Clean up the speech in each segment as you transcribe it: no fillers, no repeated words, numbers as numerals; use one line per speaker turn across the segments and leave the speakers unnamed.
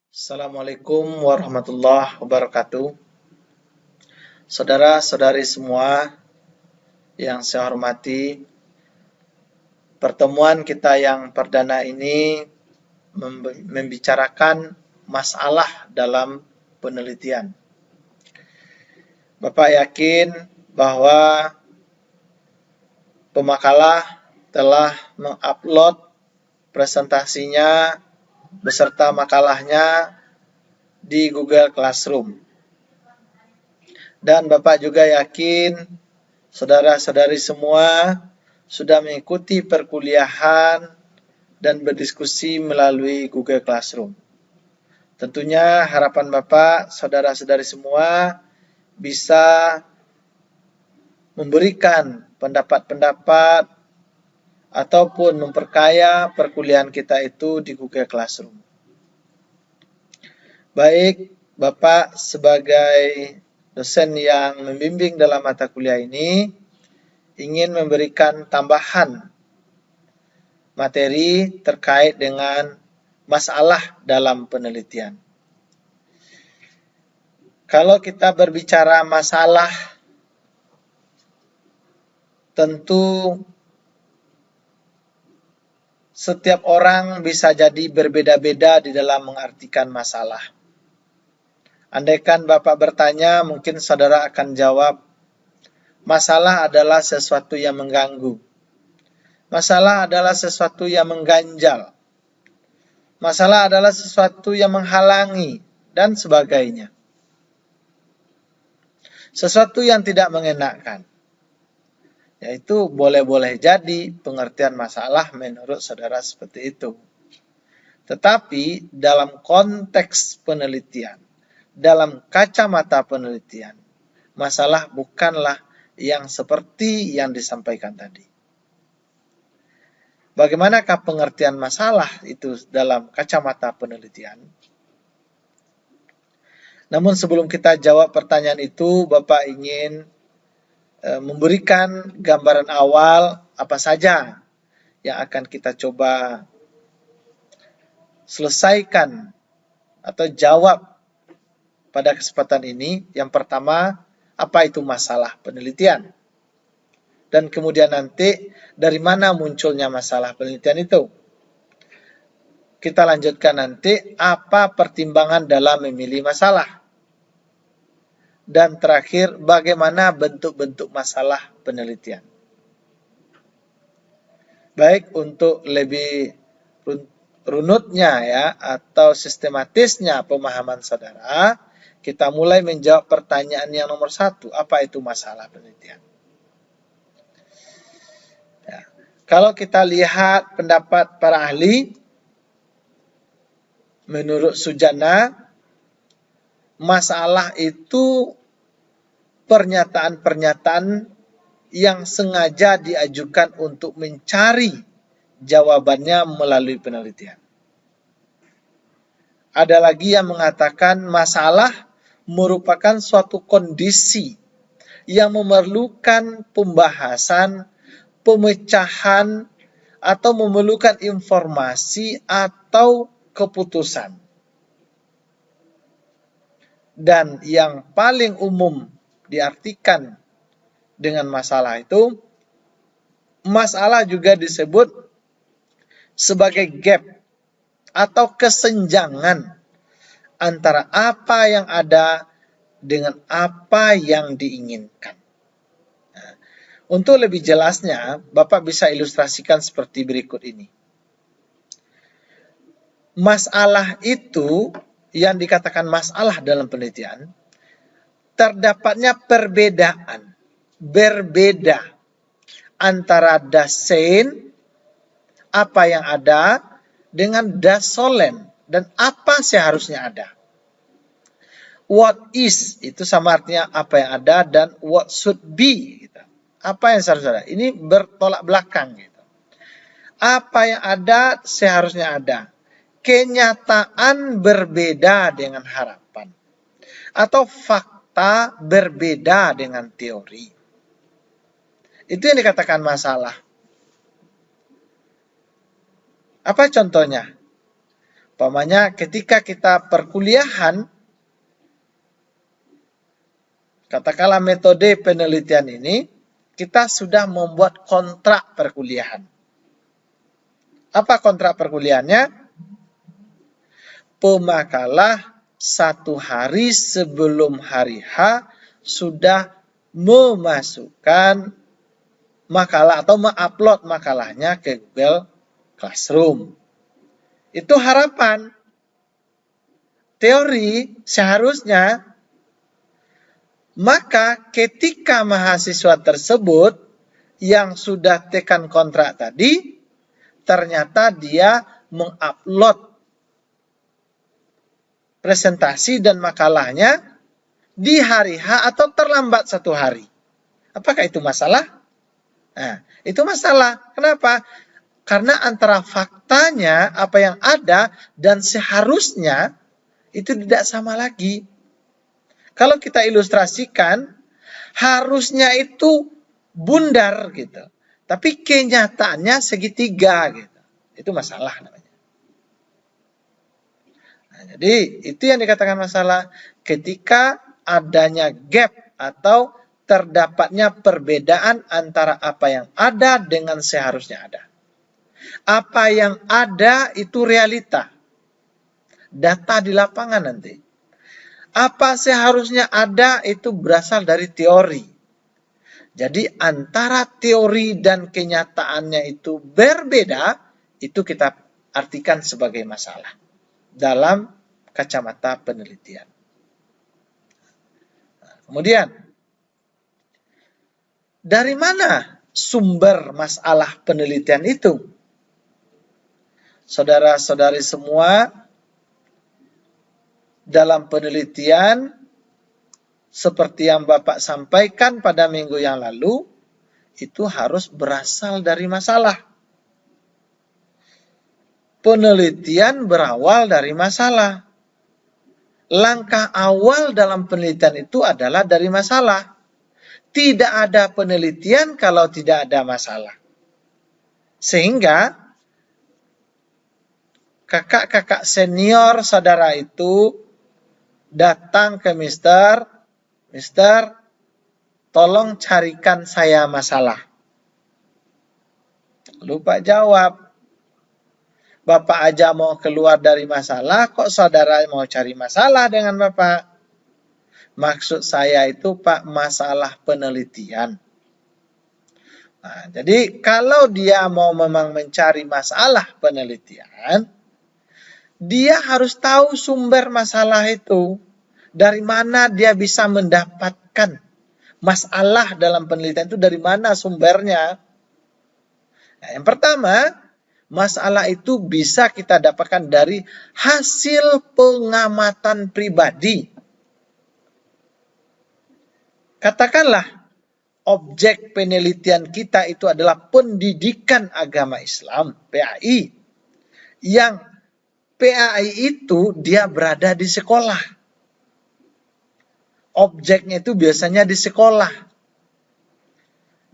Assalamualaikum warahmatullahi wabarakatuh. Saudara-saudari semua yang saya hormati, pertemuan kita yang perdana ini membicarakan masalah dalam penelitian. Bapak yakin bahwa pemakalah telah mengupload presentasinya beserta makalahnya di Google Classroom. Dan Bapak juga yakin saudara-saudari semua sudah mengikuti perkuliahan dan berdiskusi melalui Google Classroom. Tentunya harapan Bapak, saudara-saudari semua bisa memberikan pendapat-pendapat ataupun memperkaya perkuliahan kita itu di Google Classroom. Baik, Bapak sebagai dosen yang membimbing dalam mata kuliah ini ingin memberikan tambahan materi terkait dengan masalah dalam penelitian. Kalau kita berbicara masalah, tentu setiap orang bisa jadi berbeda-beda di dalam mengartikan masalah. Andaikan Bapak bertanya, mungkin saudara akan jawab, masalah adalah sesuatu yang mengganggu. Masalah adalah sesuatu yang mengganjal. Masalah adalah sesuatu yang menghalangi, dan sebagainya. Sesuatu yang tidak mengenakan. Yaitu boleh-boleh jadi pengertian masalah menurut saudara seperti itu. Tetapi dalam konteks penelitian, dalam kacamata penelitian, masalah bukanlah yang seperti yang disampaikan tadi. Bagaimanakah pengertian masalah itu dalam kacamata penelitian? Namun sebelum kita jawab pertanyaan itu, Bapak ingin memberikan gambaran awal apa saja yang akan kita coba selesaikan atau jawab pada kesempatan ini. Yang pertama, apa itu masalah penelitian? Dan kemudian nanti dari mana munculnya masalah penelitian itu? Kita lanjutkan nanti apa pertimbangan dalam memilih masalah. Dan terakhir, bagaimana bentuk-bentuk masalah penelitian. Baik, untuk lebih runutnya ya atau sistematisnya pemahaman saudara, kita mulai menjawab pertanyaan yang nomor 1, apa itu masalah penelitian? Ya. Kalau kita lihat pendapat para ahli, menurut Sujana, masalah itu pernyataan-pernyataan yang sengaja diajukan untuk mencari jawabannya melalui penelitian. Ada lagi yang mengatakan masalah merupakan suatu kondisi yang memerlukan pembahasan, pemecahan, atau memerlukan informasi atau keputusan. Dan yang paling umum diartikan dengan masalah itu, masalah juga disebut sebagai gap atau kesenjangan antara apa yang ada dengan apa yang diinginkan. Nah, untuk lebih jelasnya, Bapak bisa ilustrasikan seperti berikut ini. Masalah itu yang dikatakan masalah dalam penelitian, terdapatnya perbedaan, berbeda antara dasein, apa yang ada, dengan dasolen, dan apa seharusnya ada. What is, itu sama artinya apa yang ada, dan what should be, gitu. Apa yang seharusnya ada. Ini bertolak belakang. Gitu. Apa yang ada, seharusnya ada. Kenyataan berbeda dengan harapan. Atau fakta berbeda dengan teori. Itu yang dikatakan masalah. Apa contohnya? Umpamanya ketika kita perkuliahan, katakanlah metode penelitian ini, kita sudah membuat kontrak perkuliahan. Apa kontrak perkuliahannya? Pemakalah 1 hari sebelum hari H sudah memasukkan makalah atau mengupload makalahnya ke Google Classroom. Itu harapan. Teori seharusnya, maka ketika mahasiswa tersebut yang sudah tekan kontrak tadi, ternyata dia mengupload presentasi dan makalahnya di hari H atau terlambat 1 hari. Apakah itu masalah? Nah, itu masalah. Kenapa? Karena antara faktanya, apa yang ada, dan seharusnya, itu tidak sama lagi. Kalau kita ilustrasikan, harusnya itu bundar gitu. Tapi kenyataannya segitiga gitu. Itu masalah namanya. Nah, jadi itu yang dikatakan masalah ketika adanya gap atau terdapatnya perbedaan antara apa yang ada dengan seharusnya ada. Apa yang ada itu realita. Data di lapangan nanti. Apa seharusnya ada itu berasal dari teori. Jadi antara teori dan kenyataannya itu berbeda, itu kita artikan sebagai masalah dalam kacamata penelitian. Kemudian, dari mana sumber masalah penelitian itu? Saudara-saudari semua, dalam penelitian, seperti yang Bapak sampaikan pada minggu yang lalu, itu harus berasal dari masalah. Penelitian berawal dari masalah. Langkah awal dalam penelitian itu adalah dari masalah. Tidak ada penelitian kalau tidak ada masalah. Sehingga kakak-kakak senior saudara itu datang ke Mister, tolong carikan saya masalah. Lupa jawab. Bapak aja mau keluar dari masalah, kok saudara mau cari masalah dengan Bapak? Maksud saya itu Pak, masalah penelitian. Nah, jadi kalau dia mau memang mencari masalah penelitian, dia harus tahu sumber masalah itu. Dari mana dia bisa mendapatkan masalah dalam penelitian itu, dari mana sumbernya. Nah, yang pertama, masalah itu bisa kita dapatkan dari hasil pengamatan pribadi. Katakanlah, objek penelitian kita itu adalah pendidikan agama Islam, PAI. Yang PAI itu dia berada di sekolah. Objeknya itu biasanya di sekolah.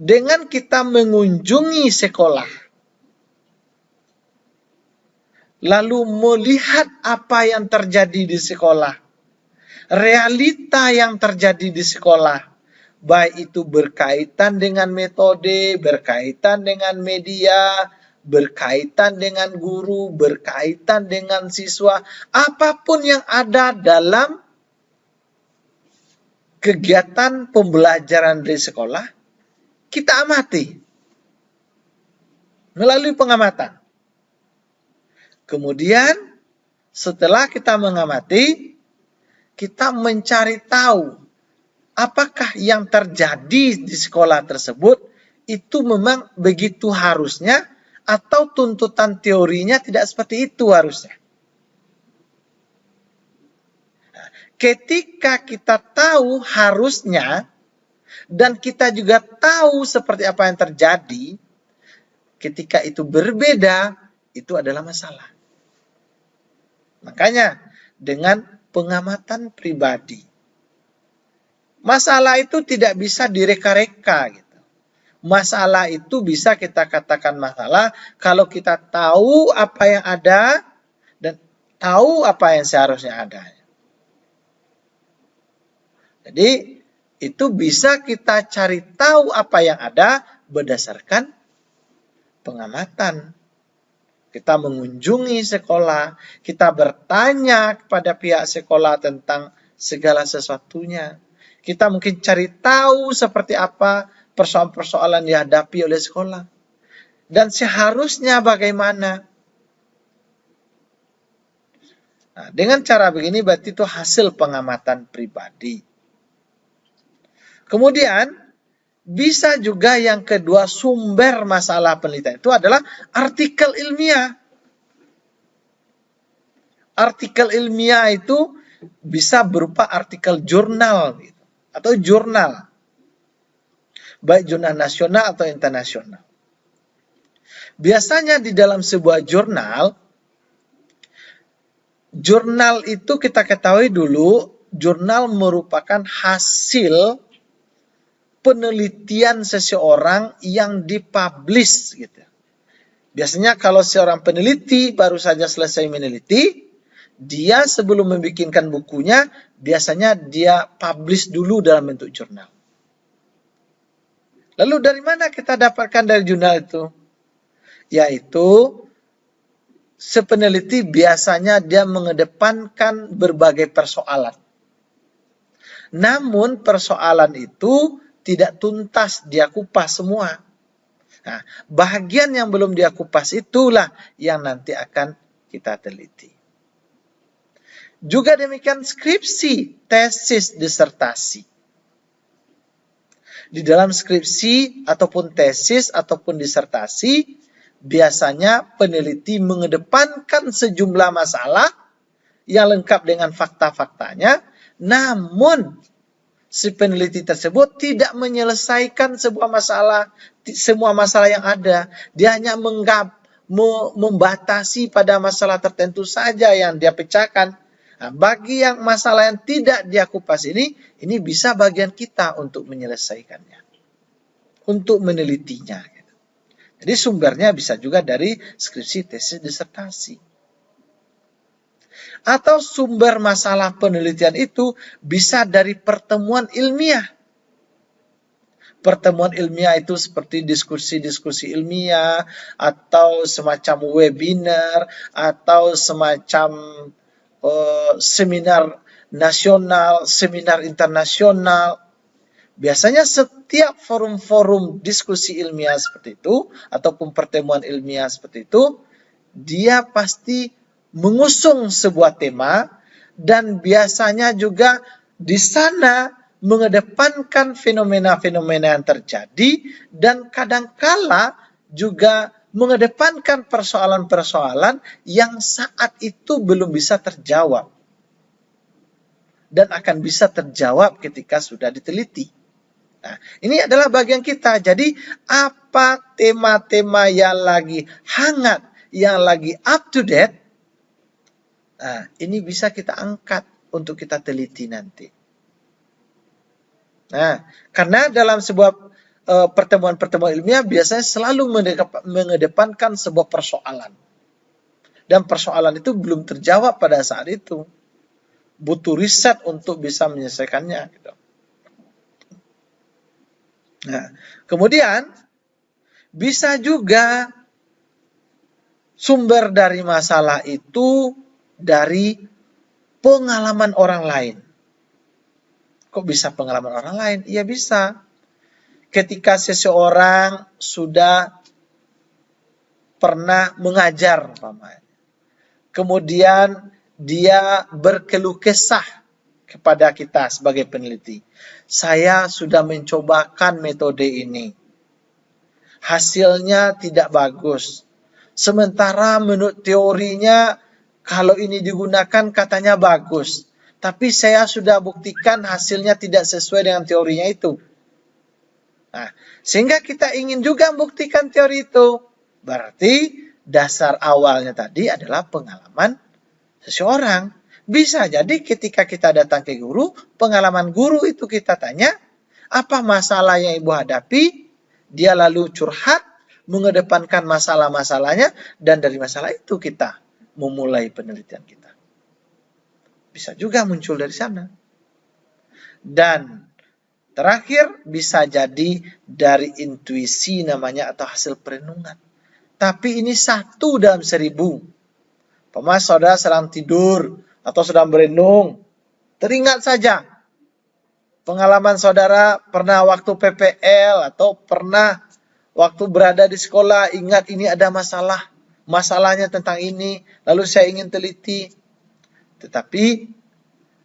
Dengan kita mengunjungi sekolah, lalu melihat apa yang terjadi di sekolah, realita yang terjadi di sekolah, baik itu berkaitan dengan metode, berkaitan dengan media, berkaitan dengan guru, berkaitan dengan siswa, apapun yang ada dalam kegiatan pembelajaran di sekolah, kita amati melalui pengamatan. Kemudian setelah kita mengamati, kita mencari tahu apakah yang terjadi di sekolah tersebut itu memang begitu harusnya atau tuntutan teorinya tidak seperti itu harusnya. Ketika kita tahu harusnya dan kita juga tahu seperti apa yang terjadi, ketika itu berbeda, itu adalah masalah. Makanya dengan pengamatan pribadi. Masalah itu tidak bisa direka-reka gitu. Masalah itu bisa kita katakan masalah kalau kita tahu apa yang ada dan tahu apa yang seharusnya ada. Jadi itu bisa kita cari tahu apa yang ada berdasarkan pengamatan. Kita mengunjungi sekolah, kita bertanya kepada pihak sekolah tentang segala sesuatunya. Kita mungkin cari tahu seperti apa persoalan-persoalan dihadapi oleh sekolah. Dan seharusnya bagaimana. Nah, dengan cara begini berarti itu hasil pengamatan pribadi. Kemudian, bisa juga yang kedua sumber masalah penelitian itu adalah artikel ilmiah. Artikel ilmiah itu bisa berupa artikel jurnal gitu, atau jurnal. Baik jurnal nasional atau internasional. Biasanya di dalam sebuah jurnal itu kita ketahui dulu, jurnal merupakan hasil penelitian seseorang yang dipublish gitu. Biasanya kalau seorang peneliti baru saja selesai meneliti, dia sebelum membikinkan bukunya, biasanya dia publish dulu dalam bentuk jurnal. Lalu dari mana kita dapatkan dari jurnal itu? Yaitu, sepeneliti biasanya dia mengedepankan berbagai persoalan. Namun persoalan itu tidak tuntas dia kupas semua. Nah, bagian yang belum dia kupas itulah yang nanti akan kita teliti. Juga demikian skripsi, tesis, disertasi. Di dalam skripsi ataupun tesis ataupun disertasi, biasanya peneliti mengedepankan sejumlah masalah yang lengkap dengan fakta-faktanya, namun si peneliti tersebut tidak menyelesaikan semua masalah yang ada. Dia hanya membatasi pada masalah tertentu saja yang dia pecahkan. Nah, bagi yang masalah yang tidak dia kupas ini bisa bagian kita untuk menyelesaikannya, untuk menelitinya. Jadi sumbernya bisa juga dari skripsi, tesis, disertasi. Atau sumber masalah penelitian itu bisa dari pertemuan ilmiah. Pertemuan ilmiah itu seperti diskusi-diskusi ilmiah, atau semacam webinar, atau semacam seminar nasional, seminar internasional. Biasanya setiap forum-forum diskusi ilmiah seperti itu, ataupun pertemuan ilmiah seperti itu, dia pasti mengusung sebuah tema, dan biasanya juga di sana mengedepankan fenomena-fenomena yang terjadi, dan kadangkala juga mengedepankan persoalan-persoalan yang saat itu belum bisa terjawab, dan akan bisa terjawab ketika sudah diteliti. Nah, ini adalah bagian kita. Jadi, apa tema-tema yang lagi hangat, yang lagi up to date, nah, ini bisa kita angkat untuk kita teliti nanti. Nah, karena dalam sebuah pertemuan-pertemuan ilmiah biasanya selalu mengedepankan sebuah persoalan. Dan persoalan itu belum terjawab pada saat itu. Butuh riset untuk bisa menyelesaikannya. Gitu. Nah, kemudian bisa juga sumber dari masalah itu dari pengalaman orang lain. Kok bisa pengalaman orang lain? Iya bisa. Ketika seseorang sudah pernah mengajar, kemudian dia berkeluh kesah kepada kita sebagai peneliti. Saya sudah mencobakan metode ini. Hasilnya tidak bagus. Sementara menurut teorinya, kalau ini digunakan katanya bagus. Tapi saya sudah buktikan hasilnya tidak sesuai dengan teorinya itu. Nah, sehingga kita ingin juga membuktikan teori itu. Berarti dasar awalnya tadi adalah pengalaman seseorang. Bisa jadi ketika kita datang ke guru, pengalaman guru itu kita tanya, apa masalah yang ibu hadapi? Dia lalu curhat, mengedepankan masalah-masalahnya, dan dari masalah itu kita memulai penelitian kita. Bisa juga muncul dari sana. Dan terakhir bisa jadi dari intuisi namanya atau hasil perenungan. Tapi ini 1 dalam 1000. Saudara sedang tidur atau sedang berenung, teringat saja pengalaman saudara pernah waktu PPL atau pernah waktu berada di sekolah, ingat ini ada masalahnya tentang ini, lalu saya ingin teliti. Tetapi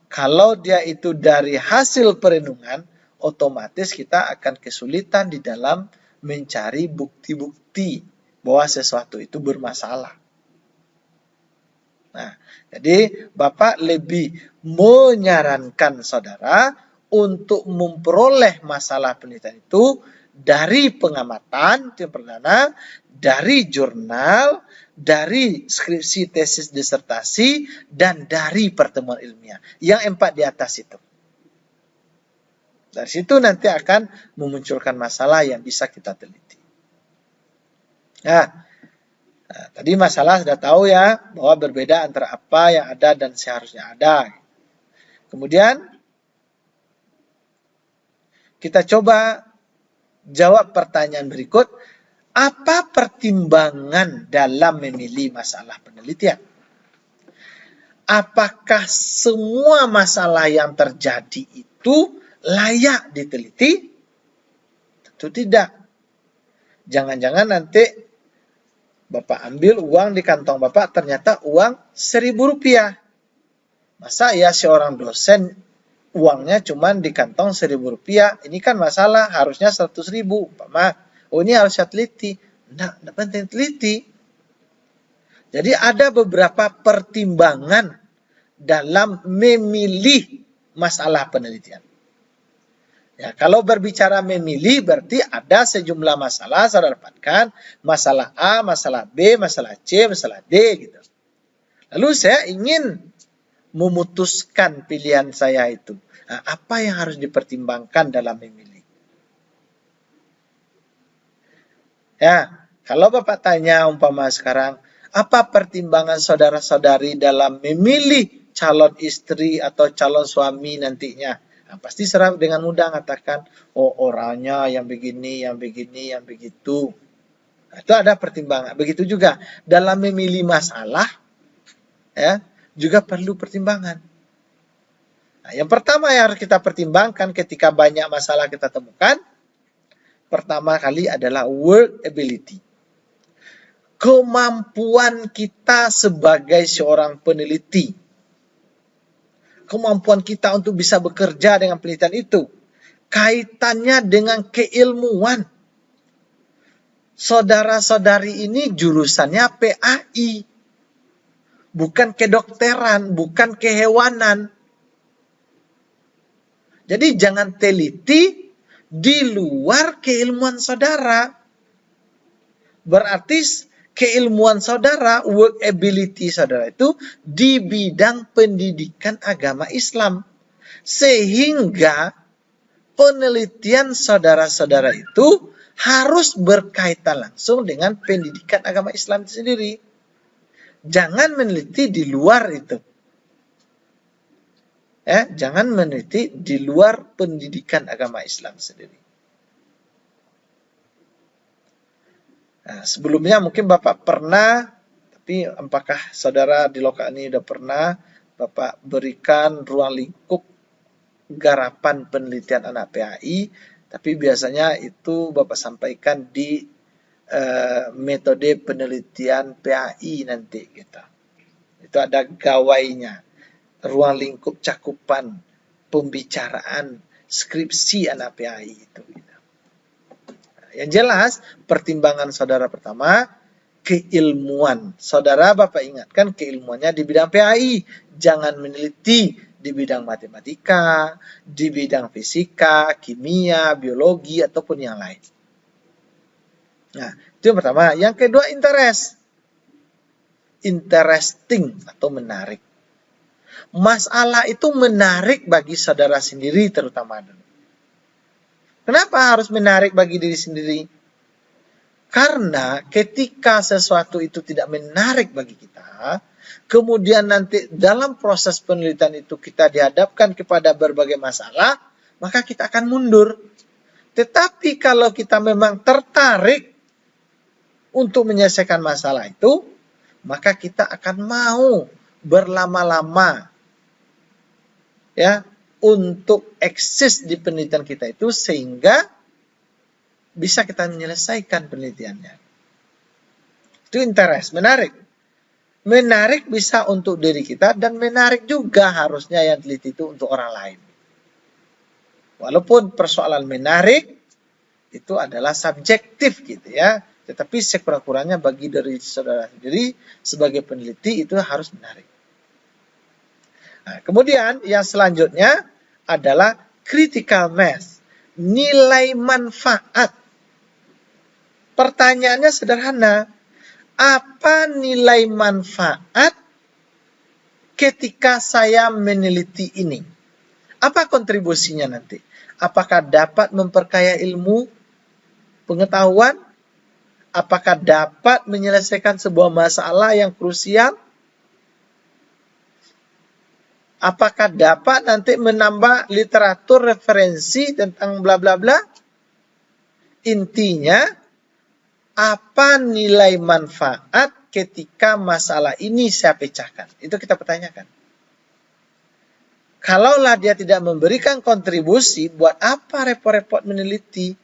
kalau dia itu dari hasil perenungan, otomatis kita akan kesulitan di dalam mencari bukti-bukti bahwa sesuatu itu bermasalah. Nah, jadi Bapak lebih menyarankan saudara untuk memperoleh masalah penelitian itu dari pengamatan, itu yang pertama, dari jurnal, dari skripsi, tesis, disertasi, dan dari pertemuan ilmiah. Yang 4 di atas itu. Dari situ nanti akan memunculkan masalah yang bisa kita teliti. Nah, tadi masalah sudah tahu ya, bahwa berbeda antara apa yang ada dan seharusnya ada. Kemudian, kita coba jawab pertanyaan berikut. Apa pertimbangan dalam memilih masalah penelitian? Apakah semua masalah yang terjadi itu layak diteliti? Tentu tidak. Jangan-jangan nanti Bapak ambil uang di kantong Bapak, ternyata uang Rp1.000. Masa ya seorang dosen uangnya cuma di kantong Rp1.000? Ini kan masalah, harusnya 100.000. Oh ini harus saya teliti. Tidak penting teliti. Jadi ada beberapa pertimbangan dalam memilih masalah penelitian. Ya, kalau berbicara memilih berarti ada sejumlah masalah saya dapatkan, masalah A, masalah B, masalah C, masalah D gitu. Lalu saya ingin memutuskan pilihan saya itu. Nah, apa yang harus dipertimbangkan dalam memilih? Ya, kalau Bapak tanya umpama sekarang, apa pertimbangan saudara-saudari dalam memilih calon istri atau calon suami nantinya? Nah, pasti serap dengan mudah mengatakan, oh orangnya yang begini, yang begini, yang begitu. Nah, itu ada pertimbangan. Begitu juga dalam memilih masalah, ya, juga perlu pertimbangan. Nah, yang pertama yang harus kita pertimbangkan ketika banyak masalah kita temukan, pertama kali adalah workability. Kemampuan kita sebagai seorang peneliti. Kemampuan kita untuk bisa bekerja dengan penelitian itu. Kaitannya dengan keilmuan. Saudara-saudari ini jurusannya PAI. Bukan kedokteran, bukan kehewanan. Jadi jangan teliti di luar keilmuan saudara. Berarti keilmuan saudara, workability saudara itu di bidang pendidikan agama Islam. Sehingga penelitian saudara-saudara itu harus berkaitan langsung dengan pendidikan agama Islam itu sendiri. Jangan meneliti di luar itu. Jangan meneliti di luar pendidikan agama Islam sendiri. Nah, sebelumnya mungkin Bapak pernah, tapi apakah saudara di lokal ini sudah pernah Bapak berikan ruang lingkup garapan penelitian anak PAI, tapi biasanya itu Bapak sampaikan di metode penelitian PAI nanti gitu. Itu ada gawainya. Ruang lingkup cakupan pembicaraan skripsi anak PAI itu. Yang jelas, pertimbangan saudara pertama, keilmuan. Saudara Bapak ingatkan keilmuannya di bidang PAI. Jangan meneliti di bidang matematika, di bidang fisika, kimia, biologi, ataupun yang lain. Nah, itu yang pertama. Yang kedua, interest. Interesting atau menarik. Masalah itu menarik bagi saudara sendiri terutama dulu. Kenapa harus menarik bagi diri sendiri? Karena ketika sesuatu itu tidak menarik bagi kita, kemudian nanti dalam proses penelitian itu kita dihadapkan kepada berbagai masalah, maka kita akan mundur. Tetapi kalau kita memang tertarik untuk menyelesaikan masalah itu, maka kita akan mau berlama-lama ya untuk eksis di penelitian kita itu sehingga bisa kita menyelesaikan penelitiannya. Itu interest, menarik. Menarik bisa untuk diri kita dan menarik juga harusnya yang teliti itu untuk orang lain. Walaupun persoalan menarik itu adalah subjektif gitu ya. Tetapi sekurang-kurangnya bagi dari saudara sendiri sebagai peneliti itu harus menarik. Nah, kemudian yang selanjutnya adalah critical mass. Nilai manfaat. Pertanyaannya sederhana. Apa nilai manfaat ketika saya meneliti ini? Apa kontribusinya nanti? Apakah dapat memperkaya ilmu, pengetahuan? Apakah dapat menyelesaikan sebuah masalah yang krusial? Apakah dapat nanti menambah literatur referensi tentang bla bla bla? Intinya, apa nilai manfaat ketika masalah ini saya pecahkan? Itu kita pertanyakan. Kalaulah dia tidak memberikan kontribusi, buat apa repot-repot meneliti?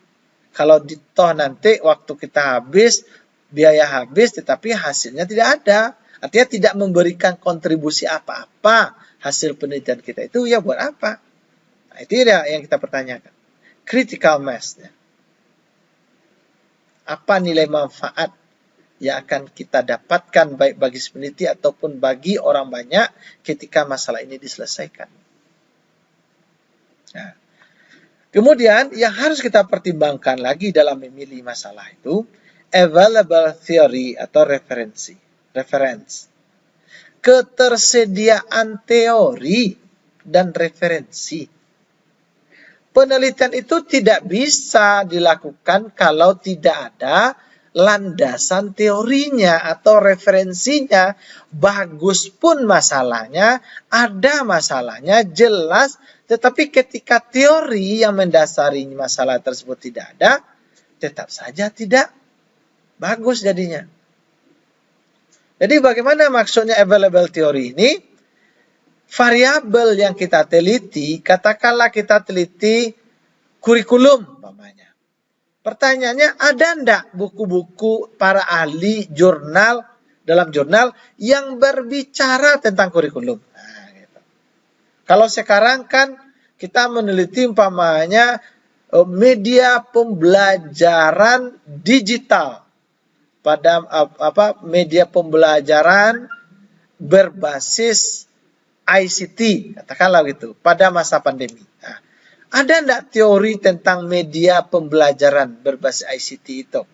Kalau toh nanti waktu kita habis, biaya habis, tetapi hasilnya tidak ada. Artinya tidak memberikan kontribusi apa-apa hasil penelitian kita itu, ya buat apa? Nah, itu dia yang kita pertanyakan. Critical mass-nya. Apa nilai manfaat yang akan kita dapatkan baik bagi peneliti ataupun bagi orang banyak ketika masalah ini diselesaikan. Nah, kemudian yang harus kita pertimbangkan lagi dalam memilih masalah itu available theory atau reference. Ketersediaan teori dan referensi. Penelitian itu tidak bisa dilakukan kalau tidak ada landasan teorinya atau referensinya. Bagus pun masalahnya, ada masalahnya, jelas. Tetapi ketika teori yang mendasari masalah tersebut tidak ada, tetap saja tidak bagus jadinya. Jadi bagaimana maksudnya available theory ini? Variabel yang kita teliti, katakanlah kita teliti kurikulum umpamanya. Pertanyaannya, ada enggak buku-buku para ahli dalam jurnal yang berbicara tentang kurikulum? Nah, gitu. Kalau sekarang kan kita meneliti umpamanya media pembelajaran digital pada media pembelajaran berbasis ICT, katakanlah gitu, pada masa pandemi. Nah, ada enggak teori tentang media pembelajaran berbasis ICT itu?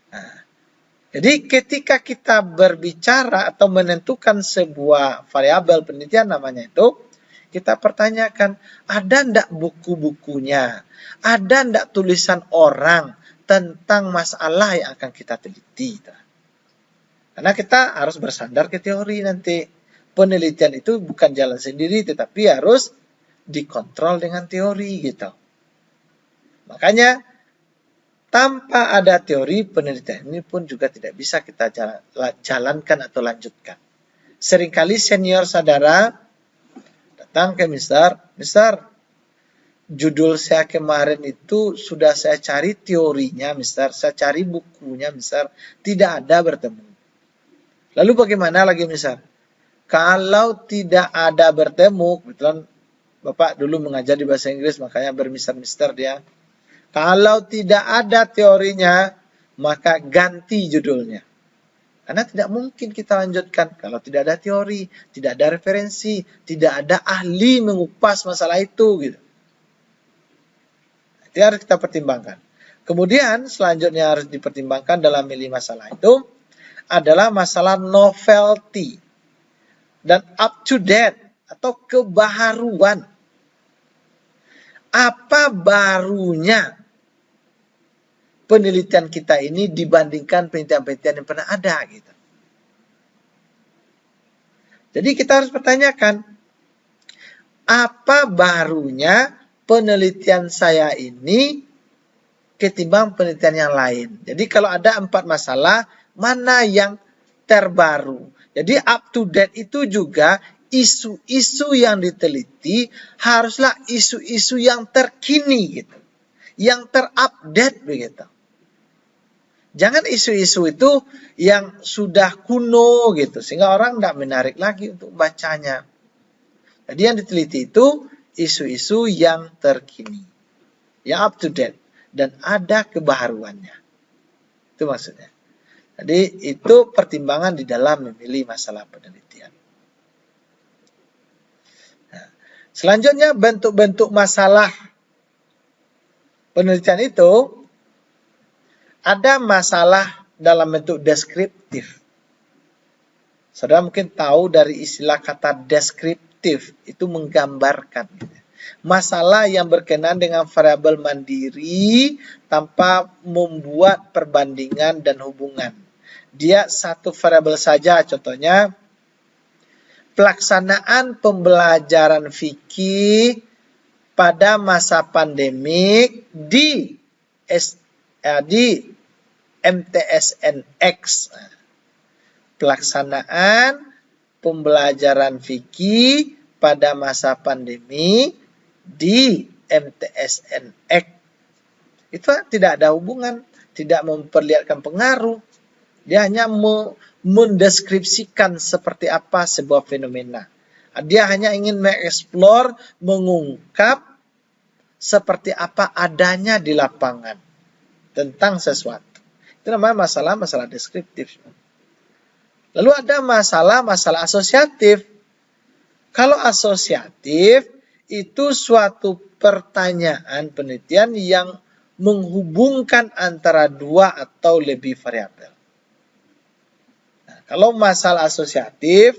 Nah, jadi ketika kita berbicara atau menentukan sebuah variabel penelitian namanya itu, kita pertanyakan, ada enggak buku-bukunya? Ada enggak tulisan orang tentang masalah yang akan kita teliti? Karena kita harus bersandar ke teori nanti. Penelitian itu bukan jalan sendiri, tetapi harus dikontrol dengan teori gitu. Makanya tanpa ada teori, penelitian ini pun juga tidak bisa kita jalankan atau lanjutkan. Seringkali senior saudara datang ke Mister, judul saya kemarin itu sudah saya cari teorinya, Mister, saya cari bukunya, Mister, tidak ada bertemu. Lalu bagaimana lagi, Mister? Kalau tidak ada bertemu, kebetulan Bapak dulu mengajar di bahasa Inggris, makanya bermister-mister dia. Kalau tidak ada teorinya, maka ganti judulnya. Karena tidak mungkin kita lanjutkan kalau tidak ada teori, tidak ada referensi, tidak ada ahli mengupas masalah itu. Gitu. Itu harus kita pertimbangkan. Kemudian selanjutnya harus dipertimbangkan dalam memilih masalah itu adalah masalah novelty dan up to date atau kebaharuan. Apa barunya penelitian kita ini dibandingkan penelitian-penelitian yang pernah ada gitu. Jadi kita harus pertanyakan, apa barunya penelitian saya ini ketimbang penelitian yang lain. Jadi kalau ada 4 masalah, mana yang terbaru. Jadi up to date itu juga isu-isu yang diteliti haruslah isu-isu yang terkini gitu. Yang terupdate begitu. Jangan isu-isu itu yang sudah kuno gitu, sehingga orang tidak menarik lagi untuk bacanya. Jadi yang diteliti itu isu-isu yang terkini, yang up to date, dan ada kebaharuannya. Itu maksudnya. Jadi itu pertimbangan di dalam memilih masalah penelitian. Nah, selanjutnya bentuk-bentuk masalah penelitian itu ada masalah dalam bentuk deskriptif. Saudara mungkin tahu dari istilah kata deskriptif, itu menggambarkan. Masalah yang berkenaan dengan variabel mandiri tanpa membuat perbandingan dan hubungan. Dia satu variabel saja, contohnya pelaksanaan pembelajaran fikih pada masa pandemik di MTSNX. Pelaksanaan pembelajaran fikih pada masa pandemi di MTSNX. Itu tidak ada hubungan, tidak memperlihatkan pengaruh. Dia hanya mendeskripsikan seperti apa sebuah fenomena. Dia hanya ingin mengeksplor, mengungkap seperti apa adanya di lapangan tentang sesuatu. Itu namanya masalah deskriptif. Lalu ada masalah asosiatif. Kalau asosiatif itu suatu pertanyaan penelitian yang menghubungkan antara 2 atau lebih variabel. Nah, kalau masalah asosiatif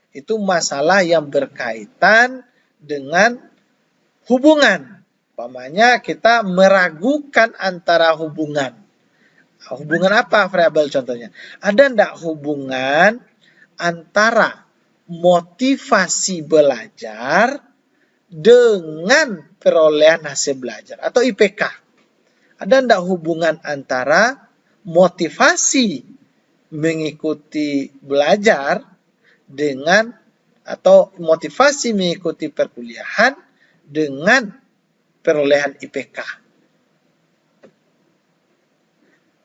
itu masalah yang berkaitan dengan hubungan. Umpamanya kita meragukan antara hubungan. Hubungan apa variabel contohnya? Ada enggak hubungan antara motivasi belajar dengan perolehan hasil belajar atau IPK? Ada enggak hubungan antara motivasi mengikuti belajar dengan atau motivasi mengikuti perkuliahan dengan perolehan IPK?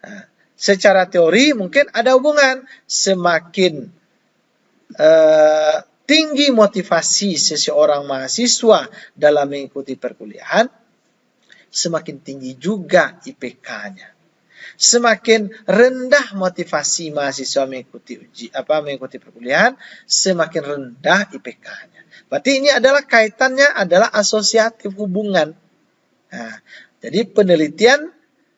Nah, secara teori mungkin ada hubungan. Semakin tinggi motivasi seseorang mahasiswa dalam mengikuti perkuliahan, semakin tinggi juga IPK-nya. Semakin rendah motivasi mahasiswa mengikuti perkuliahan, semakin rendah IPK-nya. Berarti ini adalah kaitannya adalah asosiatif hubungan. Nah, jadi penelitian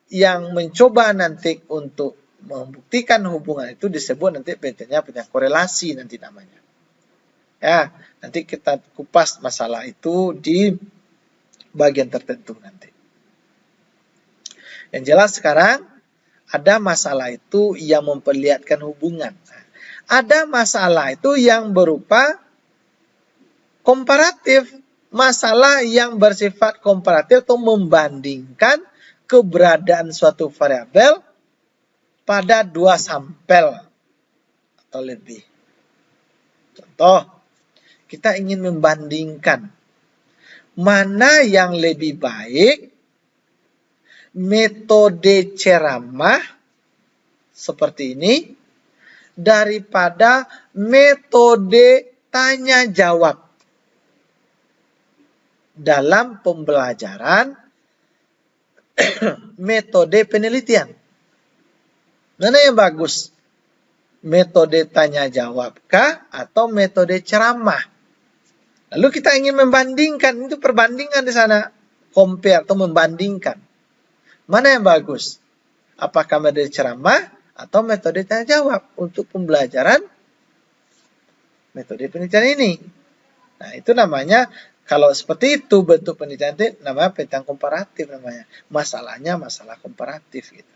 yang mencoba nanti untuk membuktikan hubungan itu disebut nanti penelitiannya korelasi nanti namanya. Ya, nanti kita kupas masalah itu di bagian tertentu nanti. Yang jelas sekarang ada masalah itu yang memperlihatkan hubungan. Ada masalah itu yang berupa komparatif. Masalah yang bersifat komparatif atau membandingkan keberadaan suatu variabel pada 2 sampel atau lebih. Contoh, kita ingin membandingkan mana yang lebih baik, metode ceramah seperti ini daripada metode tanya jawab dalam pembelajaran metode penelitian. Mana yang bagus? Metode tanya jawabkah atau metode ceramah? Lalu kita ingin membandingkan, itu perbandingan di sana. Compare atau membandingkan. Mana yang bagus? Apakah metode ceramah atau metode tanya jawab untuk pembelajaran metode penelitian ini? Nah, itu namanya, kalau seperti itu bentuk penelitian itu namanya penelitian komparatif namanya. Masalahnya masalah komparatif gitu.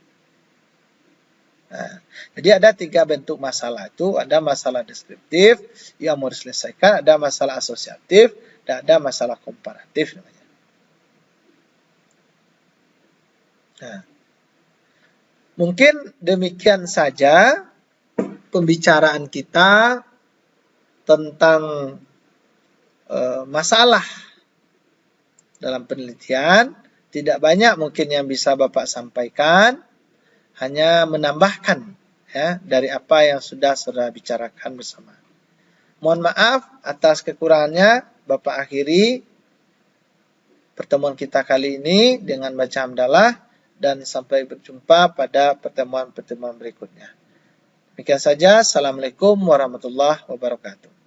Nah, jadi ada 3 bentuk masalah itu, ada masalah deskriptif yang mau diselesaikan, ada masalah asosiatif, dan ada masalah komparatif namanya. Nah, mungkin demikian saja pembicaraan kita tentang masalah dalam penelitian. Tidak banyak mungkin yang bisa Bapak sampaikan, hanya menambahkan ya dari apa yang sudah bicarakan bersama. Mohon maaf atas kekurangannya. Bapak akhiri pertemuan kita kali ini dengan baca hamdalah dan sampai berjumpa pada pertemuan-pertemuan berikutnya. Demikian saja. Assalamualaikum warahmatullahi wabarakatuh.